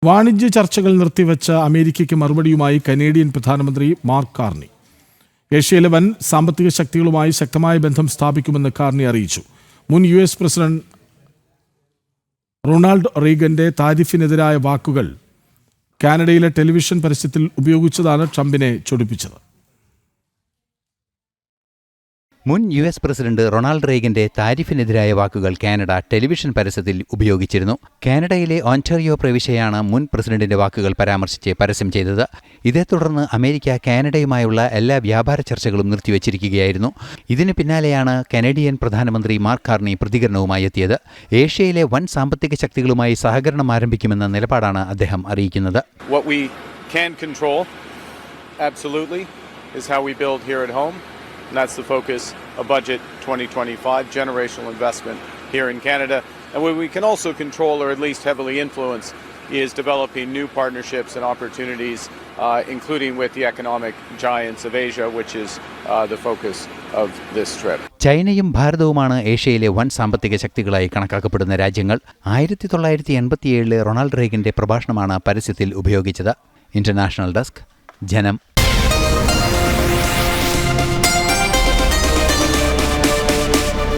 വാണിജ്യ ചർച്ചകൾ നിർത്തിവെച്ച അമേരിക്കയ്ക്ക് മറുപടിയുമായി കനേഡിയൻ പ്രധാനമന്ത്രി മാർക്ക് കാർണി. ഏഷ്യയിലെ വൻ സാമ്പത്തിക ശക്തികളുമായി ശക്തമായ ബന്ധം സ്ഥാപിക്കുമെന്ന് കാർണി അറിയിച്ചു. മുൻ US പ്രസിഡന്റ് റൊണാൾഡ് റീഗന്റെ താരിഫിനെതിരായ വാക്കുകൾ കാനഡയിലെ ടെലിവിഷൻ പരസ്യത്തിൽ ഉപയോഗിച്ചതാണ് ട്രംപിനെ ചൊടിപ്പിച്ചത്. മുൻ US പ്രസിഡന്റ് റൊണാൾഡ് റീഗന്റെ താരിഫിനെതിരായ വാക്കുകൾ കാനഡ ടെലിവിഷൻ പരസ്യത്തിൽ ഉപയോഗിച്ചിരുന്നു. കാനഡയിലെ ഓന്റാറിയോ പ്രവിശ്യയാണ് മുൻ പ്രസിഡന്റിന്റെ വാക്കുകൾ പരാമർശിച്ച് പരസ്യം ചെയ്തത്. ഇതേ തുടർന്ന് അമേരിക്ക കാനഡയുമായുള്ള എല്ലാ വ്യാപാര ചർച്ചകളും നിർത്തിവച്ചിരിക്കുകയായിരുന്നു. ഇതിന് പിന്നാലെയാണ് കനേഡിയൻ പ്രധാനമന്ത്രി മാർക്ക് കാർണി പ്രതികരണവുമായി എത്തിയത്. ഏഷ്യയിലെ വൻ സാമ്പത്തിക ശക്തികളുമായി സഹകരണം ആരംഭിക്കുമെന്ന നിലപാടാണ് അദ്ദേഹം അറിയിക്കുന്നത്. What we can control, absolutely, is how we build here at home. And that's the focus of Budget 2025, generational investment here in Canada. And what we can also control, or at least heavily influence, is developing new partnerships and opportunities, including with the economic giants of Asia, which is the focus of this trip. ചൈനയും ഭാരതവുമാണ് ഏഷ്യയിലെ വൻ സാമ്പത്തിക ശക്തികളായി കണക്കാക്കപ്പെടുന്ന രാജ്യങ്ങൾ. 1987 Ronald റീഗന്റെ പ്രഭാഷണമാണ് പരസ്യത്തിൽ ഉപയോഗിച്ചത്. International desk, ജനം.